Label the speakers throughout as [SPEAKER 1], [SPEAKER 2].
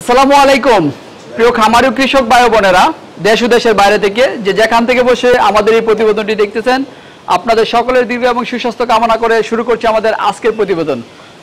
[SPEAKER 1] আসসালামু আলাইকুম প্রিয় খামারি কৃষক ভাই বোনেরা, দেশ ও দেশের বাইরে থেকে যে যেখান থেকে বসে আমাদের এই প্রতিবেদনটি দেখতেছেন, আপনাদের সকলের দীর্ঘ এবং সুস্বাস্থ্য কামনা করে শুরু করছি আমাদের আজকের প্রতিবেদন।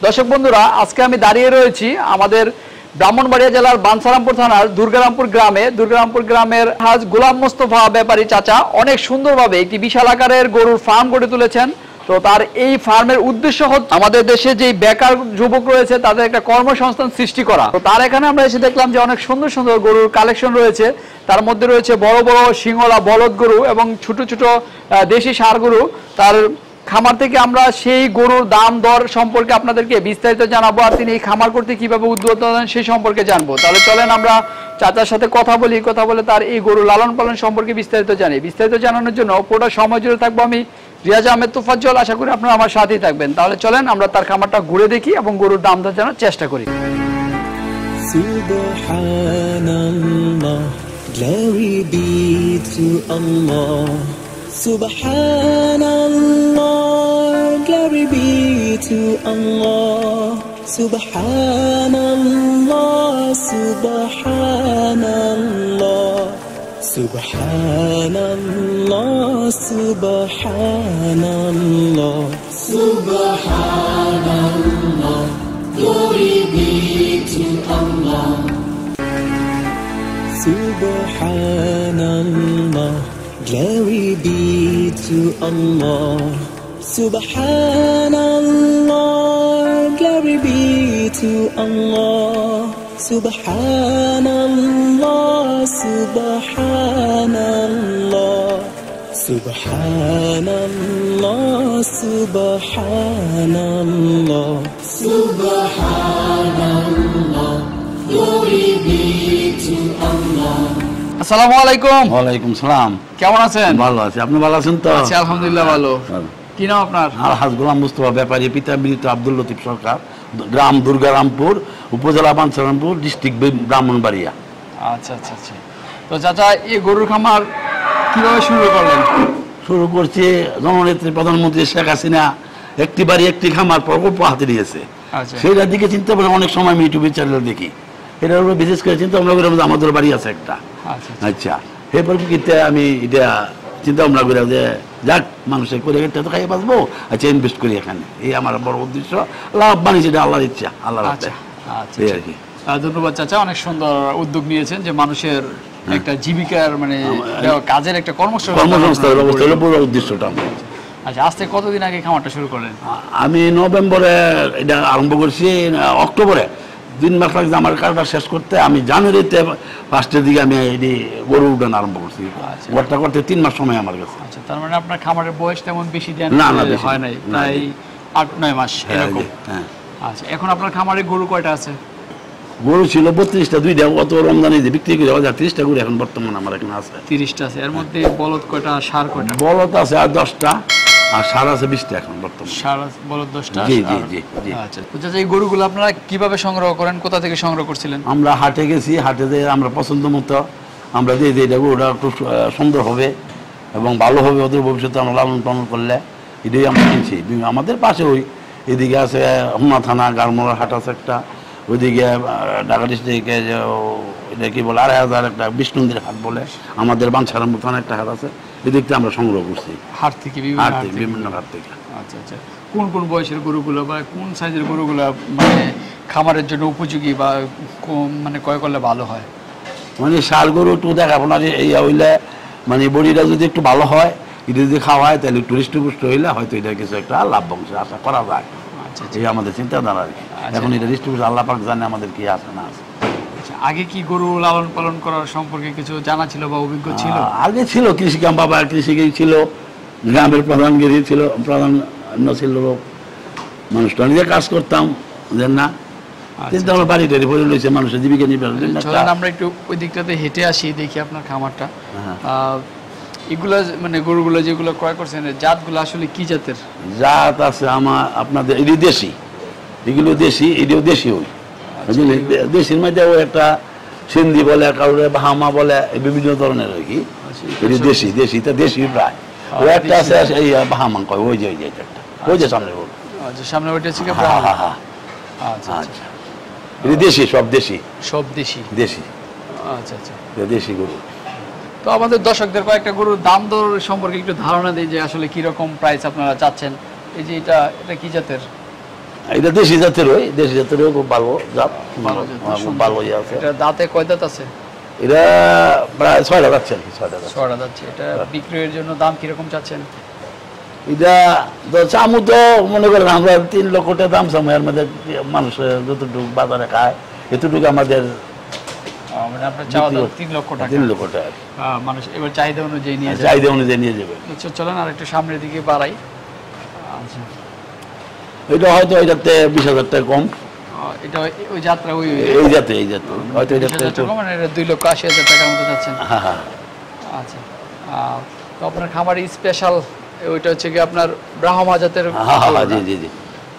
[SPEAKER 1] দর্শক বন্ধুরা, আজকে আমি দাঁড়িয়ে রয়েছি আমাদের ব্রাহ্মণবাড়িয়া জেলার বাঞ্ছারামপুর থানার দুর্গারামপুর গ্রামের হাজ গোলাম মোস্তফা ব্যাপারী চাচা অনেক সুন্দরভাবে একটি বিশাল আকারের গরুর ফার্ম গড়ে তুলেছেন। তো তার এই ফার্মের উদ্দেশ্য হচ্ছে আমাদের দেশে যে বেকার যুবক রয়েছে তাদের একটা কর্মসংস্থান সৃষ্টি করা। তো তার এখানে আমরা এসে দেখলাম যে অনেক সুন্দর সুন্দর গরুর কালেকশন রয়েছে। তার মধ্যে রয়েছে বড় বড় সিংহলা বলদ গরু এবং ছোট ছোট দেশি ষাঁড় গরু। তার খামার থেকে আমরা সেই গরুর দাম দর সম্পর্কে আপনাদেরকে বিস্তারিত জানাবো, আর তিনি এই খামার করতে কিভাবে উদ্বুদ্ধ হন সেই সম্পর্কে জানবো। তাহলে চলেন আমরা চাচার সাথে কথা বলে তার এই গরু লালন পালন সম্পর্কে বিস্তারিত জানি। বিস্তারিত জানানোর জন্য পুরো সময় জুড়ে থাকবো আমি রিয়াজ আহমেদ তোফাজ্জল। আশা করি আপনারা আমার সাথেই থাকবেন। তাহলে চলেন আমরা তার খামারটা ঘুরে দেখি এবং গরুর দাম দর জানার চেষ্টা করি।
[SPEAKER 2] Subhanallah, glory be to Allah. Subhanallah, glory be to Allah. Subhanallah, Subhanallah, Subhanallah, Subhanallah, Subhanallah, glory be to Allah. Subhanallah, glory be to Allah. Subhanallah, glory be to Allah. Subhanallah, Subhanallah, Subhanallah, Subhanallah, Subhanallah, glory be to Allah.
[SPEAKER 1] আসসালামু আলাইকুম।
[SPEAKER 3] ওয়ালাইকুম সালাম।
[SPEAKER 1] কেমন আছেন?
[SPEAKER 3] ভালো আছি, আপনি ভালো আছেন তো?
[SPEAKER 1] আছি আলহামদুলিল্লাহ ভালো। কি নাম আপনার?
[SPEAKER 3] হাজ গোলাম মোস্তফা ব্যাপারী, পিতা মৃত আব্দুল লতিফ সরকার, গ্রাম দুর্গারামপুর, উপজেলা বাঞ্ছারামপুর, ডিস্ট্রিক্ট ব্রাহ্মণবাড়িয়া।
[SPEAKER 1] আচ্ছা আচ্ছা আচ্ছা। তো চাচা এই গরুর খামার কিভাবে শুরু করলেন?
[SPEAKER 3] শুরু করছি জননেত্রী প্রধানমন্ত্রী শেখ হাসিনা একটি বাড়ি একটি খামার প্রকল্প হাতে দিয়েছে।
[SPEAKER 1] আচ্ছা।
[SPEAKER 3] সেইটার দিকে চিন্তা করে অনেক সময় আমি ইউটিউবে চ্যানেল দেখি, এটার উপরে বিশেষ করে চিন্তা ভাবনা করে আমাদের বাড়ি আছে একটা। আচ্ছা, এই পরিপ্রেক্ষিতে আমি এটা চিন্তা ভাবনা করে যে যাক মানুষের করে এটা তো খাইয়ে বাঁচবো, আচ্ছা ইনভেস্ট করি এখানে, এই আমার বড় উদ্দেশ্য। লাভ বানিয়েছি, এটা আল্লাহর ইচ্ছা, আল্লাহর হাতে। এই আর কি।
[SPEAKER 1] ধন্যবাদ চাচা, অনেক সুন্দর উদ্যোগ নিয়েছেন যে মানুষের একটা জীবিকার মানে কাজের একটা কর্মসংস্থানের ব্যবস্থা হলো পুরো উদ্দেশ্যটা। আচ্ছা, আজ থেকে কতদিন আগে খামারটা শুরু করলেন?
[SPEAKER 3] আমি নভেম্বরে এটা আরম্ভ করছি, অক্টোবরে 2 মাস লাগছে আমার কাজটা শেষ করতে। আমি জানুয়ারিতে ফার্স্টের দিকে আমি এই গরু উঠান আরম্ভ করছি। ওটা করতে 3 মাস সময় আমার কাছে।
[SPEAKER 1] আচ্ছা, তার মানে আপনার খামারের বয়স তেমন বেশি দেন
[SPEAKER 3] না
[SPEAKER 1] হয় নাই, প্রায় 8-9 মাস এরকম।
[SPEAKER 3] হ্যাঁ।
[SPEAKER 1] আচ্ছা, এখন আপনার খামারে গরু কয়টা আছে?
[SPEAKER 3] গরু ছিল 32টা, 2টা অত রমজানে বিক্রি করে 30টা গরু এখন বর্তমানে আমার এখানে আছে।
[SPEAKER 1] 30টা আছে। এর মধ্যে বলদ কয়টা, ষাঁড় কয়টা?
[SPEAKER 3] বলদ আছে আর 10টা, আর ষাঁড় আছে 20টা এখন বর্তমানে।
[SPEAKER 1] ষাঁড় বলদ 10টা।
[SPEAKER 3] জি জি জি জি।
[SPEAKER 1] আচ্ছা, এই গরুগুলো আপনারা কিভাবে সংগ্রহ করেন, কোথা থেকে সংগ্রহ করছিলেন?
[SPEAKER 3] আমরা হাটে গেছি, হাটে যেয়ে আমরা পছন্দ মতো আমরা দিয়ে দিই, এটা ওটা একটু সুন্দর হবে এবং ভালো হবে, ওদের ভবিষ্যতে আমরা লালন পালন করলে, এটাই আমরা কিনছি। আমাদের পাশে ওই এদিকে আছে হুমনা থানা গারমোড়ার হাট আছে একটা, ওইদিকে ঢাকা ডিস্ট্রিক্টে যে এটা কি বলে 2,500 একটা বিষ্ণুন্দির হাট বলে, আমাদের বাঞ্ছারামপুর থানা একটা হাট আছে, এদিক থেকে আমরা সংগ্রহ করছি
[SPEAKER 1] হাট থেকে,
[SPEAKER 3] বিভিন্ন হাট থেকে।
[SPEAKER 1] আচ্ছা আচ্ছা। কোন কোন বয়সের গরুগুলো বা কোন সাইজের গরুগুলো মানে খামারের জন্য উপযোগী বা মানে ক্রয় করলে ভালো হয়?
[SPEAKER 3] মানে ষাঁড় গরু একটু দেখাবো না, এই হইলে মানে বডিটা যদি একটু ভালো হয়, এটা যদি খাওয়া হয় তাহলে একটু হৃষ্টপুষ্ট হইলে হয়তো এটা কিছু একটা লাভ বংশ আশা করা যায়।
[SPEAKER 1] আচ্ছা,
[SPEAKER 3] এই আমাদের চিন্তাধারা আর কি। এখন এটা হৃষ্টপুষ্ট আল্লাহ পাক জানে আমাদের কি আছে না আছে।
[SPEAKER 1] আগে কি গরু লালন পালন করার সম্পর্কে কিছু জানা ছিল বা অভিজ্ঞ ছিল?
[SPEAKER 3] আগে ছিল কৃষিকাম, বাবা কৃষিকে ছিল, গ্রামের প্রধানগিরি ছিল, প্রধান ছিল লোক, মানুষটা নিজে কাজ করতাম যে না কিন্তু আমার বাড়ি টাড়ি পড়ে রয়েছে, মানুষের জীবিকা নির্বাহ।
[SPEAKER 1] আমরা একটু ওই দিকটাতে হেঁটে আসি, দেখি আপনার খামারটা। এগুলা মানে গরুগুলো যেগুলো ক্রয় করছেন জাতগুলো আসলে কি জাতের?
[SPEAKER 3] জাত আছে আমার আপনাদের এটি দেশি, এগুলো দেশি, এটিও দেশি। ওই দেশির মধ্যে ওই একটা সিন্ধি বলে, কাউরে বাহামা বলে, বিভিন্ন ধরনের আর কি। এটি দেশি, দেশিটা দেশি প্রায়। ও একটা আছে এই বাহামা কয়, ওই যে ওই যে সামনে বল,
[SPEAKER 1] সামনে ওইটা ছিল।
[SPEAKER 3] আচ্ছা। এটা দেশি, সব দেশি,
[SPEAKER 1] সব দেশি।
[SPEAKER 3] দেশি,
[SPEAKER 1] আচ্ছা আচ্ছা।
[SPEAKER 3] এটা দেশি গরু।
[SPEAKER 1] তো আমাদের দর্শকদের কয়েকটা গরুর দাম দর সম্পর্কে একটু ধারণা দিই যে আসলে কি রকম প্রাইস আপনারা চাচ্ছেন। এই যে এটা কি জাতের?
[SPEAKER 3] এটা দেশি জাতের, ওই দেশি জাতেরও খুব ভালো জাত,
[SPEAKER 1] ভালো জাতের,
[SPEAKER 3] খুব
[SPEAKER 1] সুন্দর।
[SPEAKER 3] ভালো ইয়ে আছে।
[SPEAKER 1] এটা দাঁতে কয় দাঁত আছে?
[SPEAKER 3] এটা প্রায় 6টা যাচ্ছে আর কি, 6টা যাচ্ছে।
[SPEAKER 1] ছড়া যাচ্ছে। এটা বিক্রয়ের জন্য দাম কিরকম চাচ্ছেন?
[SPEAKER 3] এটা তো চামু তো মনে করেন আমরা 3 লক্ষ টাকা দাম চামু, এর মধ্যে মানুষ যতটুকু বাজারে খায় এতটুকু আমাদের
[SPEAKER 1] মানে আপনার চাওয়া দাম 3 লক্ষ টাকা।
[SPEAKER 3] 3 লক্ষ টাকা আর কি।
[SPEAKER 1] মানুষ এবার চাহিদা অনুযায়ী নিয়ে যায়।
[SPEAKER 3] চাহিদা অনুযায়ী নিয়ে যাবে।
[SPEAKER 1] আচ্ছা চলেন আর একটু সামনের দিকে বাড়াই। আচ্ছা
[SPEAKER 3] এটা হয়তো এটাতে 20,000 টাকা কম,
[SPEAKER 1] এটা ওই যাত্রা ওই
[SPEAKER 3] এই জাতে হয়তো এটাতে
[SPEAKER 1] 20,000 টাকা মানে এটা 2,80,000 টাকার মতো যাচ্ছেন।
[SPEAKER 3] হ্যাঁ হ্যাঁ।
[SPEAKER 1] আচ্ছা তো আপনার খামারি স্পেশাল ওইটা হচ্ছে কি আপনার ব্রাহ্মা জাতের
[SPEAKER 3] হ্যাঁ
[SPEAKER 1] গরু
[SPEAKER 3] হ্যাঁ,
[SPEAKER 1] না?
[SPEAKER 3] জি জি জি।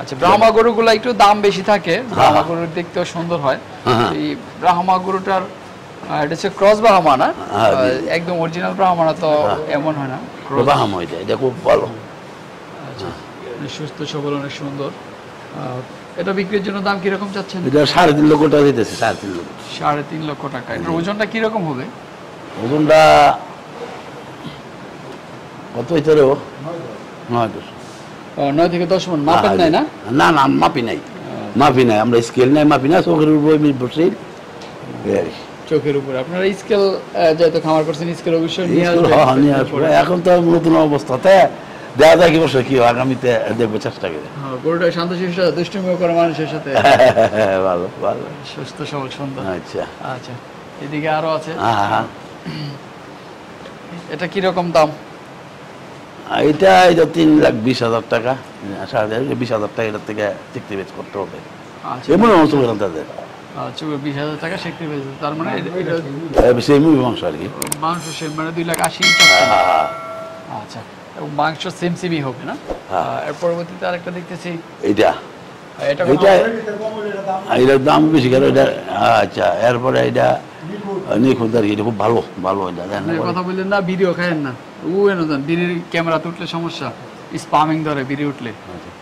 [SPEAKER 1] আচ্ছা ব্রাহ্মা গরুগুলো একটু দাম বেশি থাকে, ব্রাহ্মা গরুর দেখতেও সুন্দর হয়।
[SPEAKER 3] হ্যাঁ।
[SPEAKER 1] এই ব্রাহ্মা গরুটার এটা হচ্ছে ক্রস ব্রাহ্মা না?
[SPEAKER 3] হ্যাঁ, জি, জি।
[SPEAKER 1] একদম অরিজিনাল ব্রাহ্মা না তো এমন হয় না।
[SPEAKER 3] প্রবাহম এটা খুব ভালো।
[SPEAKER 1] আচ্ছা সুস্থ সবল, অনেক সুন্দর। এটা বিক্রির জন্য দাম কিরকম চাচ্ছেন?
[SPEAKER 3] এটা 3.5 লক্ষ টাকা দিতেছে, 3.5 লক্ষ।
[SPEAKER 1] 3.5 লক্ষ টাকা। এটার ওজনটা কিরকম হবে?
[SPEAKER 3] ওজনটা কত হইতে ও
[SPEAKER 1] 9 থেকে 10 মণ। মাপেন নাই না?
[SPEAKER 3] না না মাপি নাই, মাপি নাই, আমরা স্কেল নাই, মাপি না, চোখের উপর বসে
[SPEAKER 1] চোখের উপরে আপনারা স্কেল যেহেতু খামার করছেন, স্কেল অবশ্যই নিয়ে
[SPEAKER 3] নিয়ে আসবো।
[SPEAKER 1] আসবেন।
[SPEAKER 3] এখন তো নতুন অবস্থাতে দেখা যায় কি বছর কি হয়, আগামীতে দেখবো চেষ্টা করে।
[SPEAKER 1] গরুটা শান্তশিষ্ট, দুষ্টুমিও করে মানুষের সাথে,
[SPEAKER 3] ভালো ভালো।
[SPEAKER 1] সুস্থ সবল, সুন্দর।
[SPEAKER 3] আচ্ছা
[SPEAKER 1] আচ্ছা এদিকে আরো আছে।
[SPEAKER 3] হ্যাঁ হ্যাঁ।
[SPEAKER 1] এটা কিরকম দাম?
[SPEAKER 3] এটা 3,20,000 টাকা, 20,000 টাকা এটার থেকে চুক্তি বেচ করতে হবে।
[SPEAKER 1] আচ্ছা
[SPEAKER 3] এমন অংশ করেন তাদের
[SPEAKER 1] 20,000 টাকা সেক্টর পেয়েছে, তার মানে
[SPEAKER 3] সেই মুভি মাংস আর কি।
[SPEAKER 1] মাংস সেম মানে 2,80,000।
[SPEAKER 3] হ্যাঁ হ্যাঁ
[SPEAKER 1] আচ্ছা এবং মাংস সেম সেমই হবে না? এর পরবর্তীতে আরেকটা দেখতেছি,
[SPEAKER 3] এইটা
[SPEAKER 1] এটা
[SPEAKER 3] এইটা এটার দাম বেশি কেন এটা? আচ্ছা এরপরে এটা নিখুঁত আর কি, এটা খুব ভালো ভালো। এটা
[SPEAKER 1] কথা বললেন না, ভিডিও খায়েন না ও এনে দেন, বিড়ির ক্যামেরা উঠলে সমস্যা, স্পামিং ধরে বিড়ি উঠলে,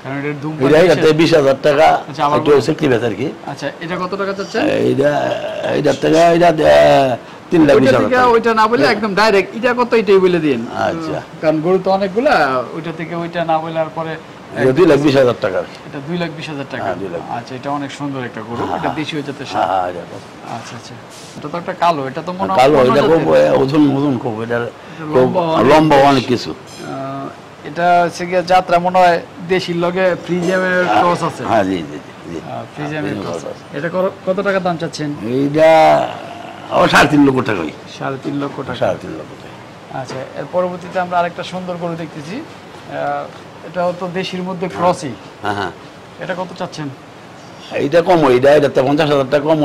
[SPEAKER 1] কারণ এটার ধূম।
[SPEAKER 3] এটা 20,000 টাকা
[SPEAKER 1] আচ্ছা, আবার
[SPEAKER 3] একটু চুক্তি বেচ আর কি।
[SPEAKER 1] আচ্ছা এটা কত টাকা চাচ্ছেন?
[SPEAKER 3] এইটার থেকে এটা 3,20,000 টাকা।
[SPEAKER 1] ওইটা না বলে একদম ডাইরেক্ট এটা কত এটাই বলে দিন।
[SPEAKER 3] আচ্ছা
[SPEAKER 1] কারণ গরু তো অনেকগুলা, ওইটা থেকে ওইটা না বলে আর পরে
[SPEAKER 3] 2,20,000 টাকা।
[SPEAKER 1] এটা 2,20,000 টাকা।
[SPEAKER 3] হ্যাঁ, 2,20,000।
[SPEAKER 1] আচ্ছা এটা অনেক সুন্দর একটা গরু, এটা দেশীয় জাতের
[SPEAKER 3] হ্যাঁ
[SPEAKER 1] সার।
[SPEAKER 3] হ্যাঁ, এটা
[SPEAKER 1] আচ্ছা আচ্ছা এটা তো একটা কালো, এটা তো মনে হয়
[SPEAKER 3] কালো,
[SPEAKER 1] অন্য
[SPEAKER 3] এটা খুব
[SPEAKER 1] জাতের।
[SPEAKER 3] ওজন ওজন খুব, এটার খুব
[SPEAKER 1] লম্বা অনেক।
[SPEAKER 3] লম্বা অনেক কিছু।
[SPEAKER 1] এটা হচ্ছে গিয়ে যাত্রা মনে হয় দেশির লগে ফ্রিজিয়ামের ক্রস আছে।
[SPEAKER 3] হ্যাঁ জি জি জি।
[SPEAKER 1] ফ্রিজিয়ামের ক্রস। এটা কত টাকা দাম চাচ্ছেন?
[SPEAKER 3] এইটা 3.5 লক্ষ টাকা।
[SPEAKER 1] 3.5 লক্ষ টাকা।
[SPEAKER 3] 3.5 লক্ষ টাকা।
[SPEAKER 1] আচ্ছা এর পরবর্তীতে আমরা আরেকটা সুন্দর গরু দেখতেছি, এটাও তো দেশির মধ্যে ক্রসই।
[SPEAKER 3] হ্যাঁ হ্যাঁ।
[SPEAKER 1] এটা কত চাচ্ছেন?
[SPEAKER 3] এইটা কম, এটা 50,000 টাকা কম,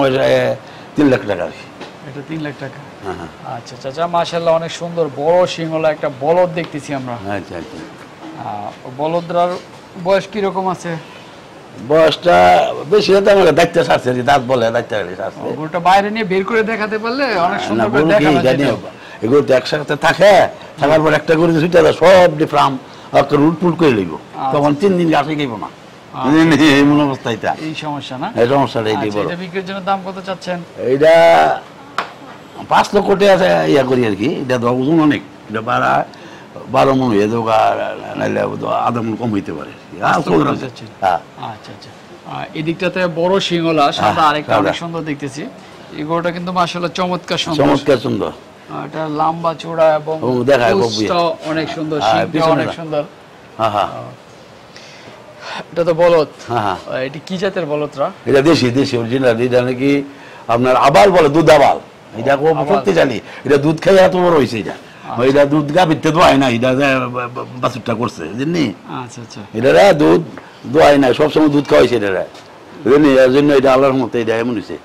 [SPEAKER 3] 3 লাখ টাকা আর কি।
[SPEAKER 1] এটা 3 লাখ টাকা।
[SPEAKER 3] হ্যাঁ হ্যাঁ।
[SPEAKER 1] আচ্ছা চাচা মাশাআল্লাহ অনেক সুন্দর বড় সিংহলা একটা বলদ দেখতেছি আমরা।
[SPEAKER 3] আচ্ছা আচ্ছা।
[SPEAKER 1] বলদরার বয়স কিরকম আছে?
[SPEAKER 3] বয়সটা বেশি হতে আমাকে দায়িত্ব সারছে আর কি, দাঁত বলে দায়িত্ব সারছে।
[SPEAKER 1] গরুটা বাইরে নিয়ে বের করে দেখাতে পারলে অনেক
[SPEAKER 3] না
[SPEAKER 1] সুন্দর করে
[SPEAKER 3] গরু কি
[SPEAKER 1] দেখানো
[SPEAKER 3] জানি,
[SPEAKER 1] যেত।
[SPEAKER 3] এগুলো তো একসাথে থাকে, থাকার পর একটা করে ছুটে সব ডিফ্রাম উটপুট করে লইব, তখন 3 দিন ঘাসে খাইব না। এমন অবস্থা এটা,
[SPEAKER 1] এই সমস্যা না?
[SPEAKER 3] এই সমস্যাটা এইটাই
[SPEAKER 1] আচ্ছা,
[SPEAKER 3] বড়।
[SPEAKER 1] এটা বিক্রির জন্য দাম কত চাচ্ছেন?
[SPEAKER 3] এইটা 5 লক্ষ টাকা ইয়া করি আর কি। এটা তো ওজন অনেক, এটা 12 মন হয়ে যাবে, নাইলে আধা মন কম হইতে পারে।
[SPEAKER 1] হ্যাঁ আচ্ছা আচ্ছা এদিকটাতে বড় সিংহলা সাদা, আরেকটা অনেক সুন্দর দেখতেছি। এই গরুটা কিন্তু মাশাআল্লাহ চমৎকার সুন্দর,
[SPEAKER 3] চমৎকার সুন্দর।
[SPEAKER 1] এটা লম্বা চওড়া এবং
[SPEAKER 3] দেখায়
[SPEAKER 1] পুঁছটাও অনেক সুন্দর, শিংটাও অনেক সুন্দর।
[SPEAKER 3] হ্যাঁ হ্যাঁ।
[SPEAKER 1] এটা তো বলদ।
[SPEAKER 3] হ্যাঁ হ্যাঁ।
[SPEAKER 1] এটা কি জাতের বলদরা?
[SPEAKER 3] এটা দেশি দেশি অরিজিনাল। এটা নাকি আপনার আবাল বলে, দুধ আবাল। এটা খুব শক্তিশালী, এটা দুধ খাই এত বড় হয়েছে। এটা দুধ গাভিতে দোয়াই না, এটা বাছুরটা করছে বুঝলি।
[SPEAKER 1] আচ্ছা আচ্ছা
[SPEAKER 3] এটা দুধ দোয়াই না, সবসময় দুধ খাওয়াইছে এটা বুঝলি, এর জন্য এটা আল্লাহর মতো এটা এমন হয়েছে।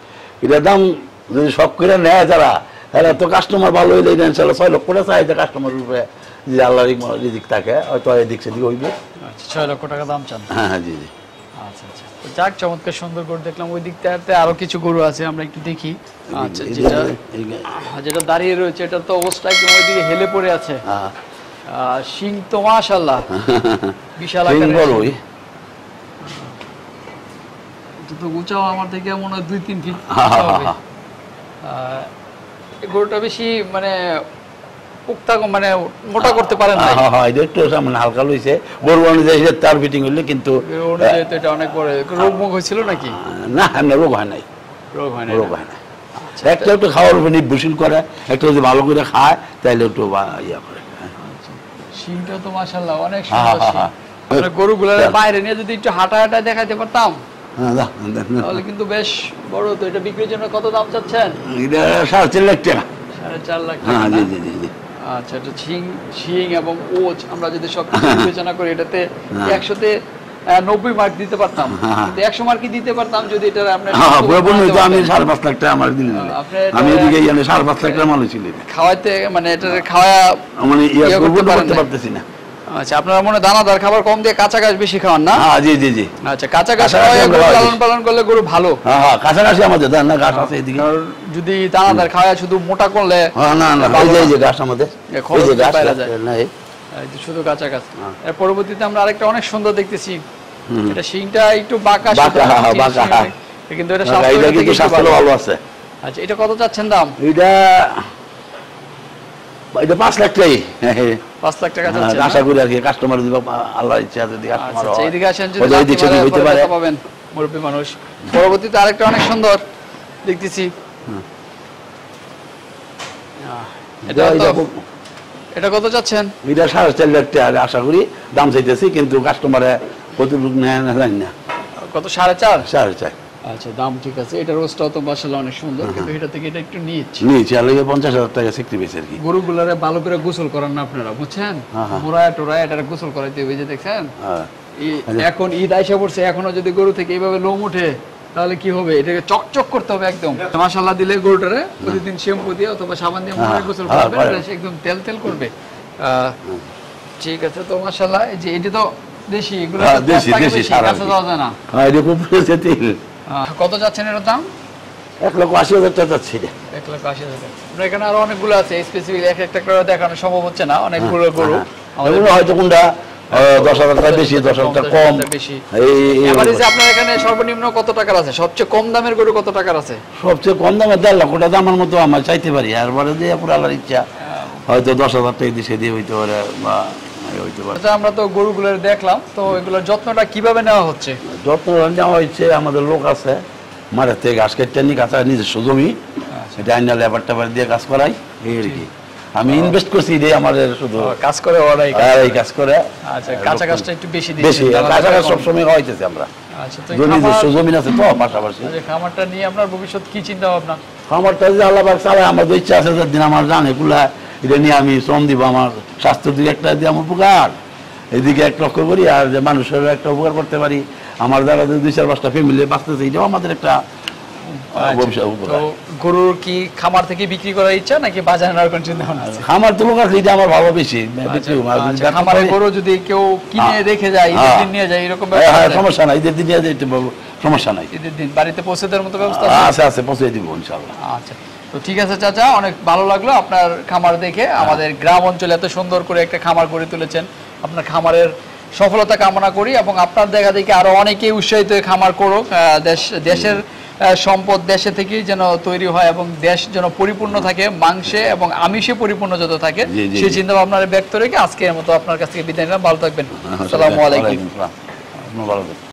[SPEAKER 3] এটার দাম যদি শখ করে নেয় যারা, তাহলে তো কাস্টমার ভালো হইলে এটা ইনশাল্লাহ 6 লক্ষ টাকা চাই। কাস্টমারের উপরে যদি আল্লাহর রিজিক থাকে হয়তো এদিক সেদিক হইবে।
[SPEAKER 1] আচ্ছা 6 লক্ষ টাকা দাম চান?
[SPEAKER 3] হ্যাঁ হ্যাঁ জি জি।
[SPEAKER 1] আচ্ছা আচ্ছা যাক চমৎকার সুন্দর গরু দেখলাম। ওই দিকটাতে আরো কিছু গরু আছে, আমরা একটু দেখি। আচ্ছা যেটা দাঁড়িয়ে রয়েছে এটা তো অবস্থা একদম ওইদিকে হেলে পড়ে আছে। শিং তো মাশাআল্লাহ বিশাল আকারের। এটা তো উঁচাও আমার থেকে মনে হয় 2-3 ফিট
[SPEAKER 3] হ্যাঁ, হ্যাঁ,
[SPEAKER 1] হবে।
[SPEAKER 3] হ্যাঁ।
[SPEAKER 1] এই গরুটা বেশি মানে পুক্তা মানে মোটা করতে পারে না।
[SPEAKER 3] হ্যাঁ হ্যাঁ এটা একটু মানে হালকা লইছে গরু অনুযায়ী তার ফিটিং হইলে কিন্তু
[SPEAKER 1] অনুযায়ী তো এটা অনেক বড়। রোগ মুখ হয়েছিল নাকি?
[SPEAKER 3] না এমনি রোগ হয় নাই,
[SPEAKER 1] রোগ হয় না।
[SPEAKER 3] রোগ হয় না। একটা একটু খাওয়ার উপর নির্ভরশীল করে, একটা যদি ভালো করে খায় তাহলে একটু ইয়া করে।
[SPEAKER 1] শিংটা তো মাশাআল্লাহ অনেক
[SPEAKER 3] হ্যাঁ,
[SPEAKER 1] সুন্দর
[SPEAKER 3] হ্যাঁ,
[SPEAKER 1] শিং।
[SPEAKER 3] হ্যাঁ।
[SPEAKER 1] আমরা গরুগুলোর বাইরে নিয়ে যদি একটু হাঁটা হাঁটা দেখাইতে পারতাম
[SPEAKER 3] হ্যাঁ,
[SPEAKER 1] তাহলে কিন্তু বেশ বড়। তো এটা বিক্রির জন্য কত দাম চাচ্ছেন?
[SPEAKER 3] এটা 4.5 লাখ টাকা।
[SPEAKER 1] 4.5 লাখ
[SPEAKER 3] হ্যাঁ
[SPEAKER 1] টাকা
[SPEAKER 3] জি
[SPEAKER 1] না?
[SPEAKER 3] জি জি জি।
[SPEAKER 1] আচ্ছা, এটা শিং এবং ওজ আমরা যদি সব কিছু বিবেচনা করি এটাতে 100-তে 90 মার্ক দিতে পারতাম।
[SPEAKER 3] হ্যাঁ।
[SPEAKER 1] কিন্তু 100 মার্কই দিতে পারতাম যদি এটা আপনার
[SPEAKER 3] হ্যাঁ বলে তো আমি 5.5 লাখ টাকা আমার দিন আমি এদিকে 5.5 লাখ টাকা মানুষ ছিল
[SPEAKER 1] খাওয়াইতে মানে এটা খাওয়া
[SPEAKER 3] মানে ইয়া
[SPEAKER 1] ইয়ে করতে
[SPEAKER 3] করতে
[SPEAKER 1] পারেন না।
[SPEAKER 3] পারতেছি না।
[SPEAKER 1] আচ্ছা, আপনারা মনে হয় দানাদার খাবার কম দিয়ে কাঁচা ঘাস বেশি খাওয়ান না?
[SPEAKER 3] হ্যাঁ জি জি জি।
[SPEAKER 1] আচ্ছা, কাঁচা ঘাস
[SPEAKER 3] কাঁচা ঘাস
[SPEAKER 1] খাওয়ায়
[SPEAKER 3] আমরা
[SPEAKER 1] গরু
[SPEAKER 3] খাওয়াই।
[SPEAKER 1] লালন পালন করলে গরু ভালো।
[SPEAKER 3] হ্যাঁ হ্যাঁ কাছাকাছি আমাদের না গাছ আছে এদিকে।
[SPEAKER 1] আর যদি দানাদার খাওয়ায় শুধু মোটা করলে
[SPEAKER 3] হ্যাঁ না না
[SPEAKER 1] ভালো
[SPEAKER 3] এই
[SPEAKER 1] না।
[SPEAKER 3] যে গাছ আমাদের
[SPEAKER 1] এ খরচ
[SPEAKER 3] এই যে গাছ
[SPEAKER 1] বাইরে যায়।
[SPEAKER 3] না এই
[SPEAKER 1] এই যে শুধু কাঁচা ঘাস।
[SPEAKER 3] হ্যাঁ।
[SPEAKER 1] এর পরবর্তীতে আমরা আরেকটা অনেক সুন্দর দেখতেছি।
[SPEAKER 3] হুম।
[SPEAKER 1] এটা শিংটা একটু বাঁকা
[SPEAKER 3] বাঁকা,
[SPEAKER 1] শুধু
[SPEAKER 3] হ্যাঁ,
[SPEAKER 1] শিং,
[SPEAKER 3] বাঁকা,
[SPEAKER 1] শিং,
[SPEAKER 3] হ্যাঁ।
[SPEAKER 1] কিন্তু এটা
[SPEAKER 3] এটা
[SPEAKER 1] স্বাস্থ্য
[SPEAKER 3] কিন্তু
[SPEAKER 1] থেকে
[SPEAKER 3] স্বাস্থ্য ভালো আছে।
[SPEAKER 1] আচ্ছা, এটা কত চাচ্ছেন দাম?
[SPEAKER 3] এটা 5 লাখ টাকাই
[SPEAKER 1] 5 লাখ টাকা চাচ্ছেন
[SPEAKER 3] আশা
[SPEAKER 1] না?
[SPEAKER 3] করি আর কি কাস্টমার যদি আল্লাহ ইচ্ছা যদি
[SPEAKER 1] আচ্ছা,
[SPEAKER 3] কাস্টমার
[SPEAKER 1] আচ্ছা,
[SPEAKER 3] হয়
[SPEAKER 1] এদিকে আসেন যদি
[SPEAKER 3] ওই দিক থেকে হইতে পারে।
[SPEAKER 1] পাবেন মুরব্বী মানুষ। পরবর্তীতে আরেকটা অনেক সুন্দর দেখতেছি। এটা
[SPEAKER 3] এটা
[SPEAKER 1] তো এটা কত চাচ্ছেন?
[SPEAKER 3] এটা 4.5 লাখ টাকা আশা করি দাম চাইতেছি কিন্তু কাস্টমারে কতটুকু নেয় না জানি না।
[SPEAKER 1] কত? 4.5?
[SPEAKER 3] 4.5
[SPEAKER 1] আচ্ছা, দাম ঠিক আছে। এটা রোস্টটাও তো মাশাআল্লাহ অনেক সুন্দর, কিন্তু এটা থেকে এটা একটু নিচ্ছে।
[SPEAKER 3] নিয়েছি আর 50,000 টাকা সিক্রি বেশি আর কি।
[SPEAKER 1] গরুগুলারে ভালো করে গোসল করান না আপনারা, বুঝছেন?
[SPEAKER 3] হ্যাঁ, হ্যাঁ।
[SPEAKER 1] মোড়ায় টোড়ায় এটা গোসল করাইতে হবে। এই যে দেখছেন
[SPEAKER 3] হ্যাঁ
[SPEAKER 1] এখন ঈদ আইসা পড়ছে, এখনো যদি গরু থেকে এইভাবে লোম উঠে তাহলে কি হবে? এটাকে চকচক করতে হবে একদম। মাশাআল্লাহ দিলে গরুটারে প্রতিদিন শ্যাম্পু দিয়ে অথবা সাবান দিয়ে মোড়ায় গোসল
[SPEAKER 3] হ্যাঁ,
[SPEAKER 1] করবে,
[SPEAKER 3] হ্যাঁ,
[SPEAKER 1] এটা একদম তেল তেল করবে। ঠিক আছে, তো মাশাআল্লাহ এই যে এটা তো দেশি, এগুলো
[SPEAKER 3] হ্যাঁ,
[SPEAKER 1] তো
[SPEAKER 3] দেশি,
[SPEAKER 1] কম থাকে
[SPEAKER 3] দেশি
[SPEAKER 1] বেশি,
[SPEAKER 3] সারা
[SPEAKER 1] কাছে যাওয়া যায় না।
[SPEAKER 3] হ্যাঁ এটা খুব তেল।
[SPEAKER 1] কত যাচ্ছেন এর দাম?
[SPEAKER 3] 1,80,000 টাকা যাচ্ছে এটা।
[SPEAKER 1] 1,80,000 টাকা। আপনার এখানে আরো অনেকগুলো আছে, স্পেসিফিক এক একটা করে দেখানো সম্ভব হচ্ছে না, অনেকগুলো গরু। আমাদের
[SPEAKER 3] এগুলো হয়তো কোনটা 10,000 টাকা বেশি 10,000 টাকা কম
[SPEAKER 1] বেশি।
[SPEAKER 3] এই
[SPEAKER 1] এভারেজে আপনার এখানে সর্বনিম্ন কত টাকার আছে? সবচেয়ে কম দামের গরু কত টাকার আছে?
[SPEAKER 3] সবচেয়ে কম দামে 1.5 লাখ টাকা দামের মতো আমার চাইতে পারি আর পরে দিয়ে পুরো আল্লাহর ইচ্ছা হয়তো 10,000 টাকা দিয়ে সেদিকে হইতে পারে বা হইতে পারে।
[SPEAKER 1] আচ্ছা, আমরা তো গরুগুলো দেখলাম, তো এগুলোর যত্নটা কিভাবে নেওয়া হচ্ছে?
[SPEAKER 3] যত্ন নেওয়া হচ্ছে আমাদের লোক আছে মাঠের থেকে ঘাস কেটে নিয়ে কাঁচা নিজস্ব জমি এটা আইনা লেবার টেবার দিয়ে কাজ করাই এই আর কি। আমি ইনভেস্ট করছি যে আমাদের শুধু
[SPEAKER 1] কাজ করে ওরাই
[SPEAKER 3] এই কাজ করে।
[SPEAKER 1] আচ্ছা, কাঁচা গাছটা একটু বেশি
[SPEAKER 3] বেশি
[SPEAKER 1] দিয়েছেন,
[SPEAKER 3] আর কাঁচা গাছ সবসময় হইতেছে আমরা
[SPEAKER 1] আচ্ছা, তো
[SPEAKER 3] নিজস্ব জমি আছে তো পাশাপাশি।
[SPEAKER 1] খামারটা নিয়ে আপনার ভবিষ্যৎ কি চিন্তা ভাবনা?
[SPEAKER 3] খামারটা যদি আল্লাহ পাক চালায় আমার তো ইচ্ছা আছে যেদিন আমার জানে এগুলা এটা নিয়ে আমি শ্রম দিব আমার স্বাস্থ্যের দিকে একটা দিয়ে আমার উপকার এদিকে একটা লক্ষ্য করি আর যে মানুষের একটা উপকার করতে পারি আমার দ্বারা 2-4-5টা ফ্যামিলি বাঁচতেছে এটাও আমাদের একটা ভবিষ্যৎ
[SPEAKER 1] তো
[SPEAKER 3] উপকার।
[SPEAKER 1] গরুর কি খামার থেকে বিক্রি করার ইচ্ছা নাকি বাজারে নেওয়ার কোনো চিন্তা ভাবনা আছে?
[SPEAKER 3] খামার তো লোক আছে এটা আমার ভালো বেশি বিক্রি হবে। আর যদি
[SPEAKER 1] আচ্ছা, খামারে গরু যদি কেউ কিনে রেখে যায়, ঈদের দিন নিয়ে যায়, এরকম
[SPEAKER 3] হ্যাঁ,
[SPEAKER 1] ব্যবস্থা
[SPEAKER 3] হ্যাঁ,
[SPEAKER 1] আছে?
[SPEAKER 3] সমস্যা নাই ঈদের দিন নিয়ে যেতে পারবো, সমস্যা নাই।
[SPEAKER 1] ঈদের দিন বাড়িতে পৌঁছে দেওয়ার মতো ব্যবস্থা আছে?
[SPEAKER 3] আছে আছে পৌঁছে দিব ইনশাআল্লাহ।
[SPEAKER 1] আচ্ছা, তো ঠিক আছে চাচা, অনেক ভালো লাগলো আপনার খামার দেখে। আমাদের গ্রাম অঞ্চলে এত সুন্দর করে একটা খামার গড়ে তুলেছেন। আপনার খামারের সফলতা কামনা করি এবং আপনার দেখা দেখে আরো অনেকেই উৎসাহিত হয়ে খামার করুক। দেশের সম্পদ দেশে থেকেই যেন তৈরি হয় এবং দেশ যেন পরিপূর্ণ থাকে মাংসে এবং আমিষে পরিপূর্ণ যত থাকে,
[SPEAKER 3] জি, জি,
[SPEAKER 1] সেই
[SPEAKER 3] জি।
[SPEAKER 1] চিন্তা ভাবনার ব্যক্ত রেখে আজকের মতো আপনার কাছ থেকে বিদায় নিলাম। ভালো থাকবেন। আসসালামু আলাইকুম।
[SPEAKER 3] ওয়ালাইকুম আসসালাম। ভালো থাকবেন।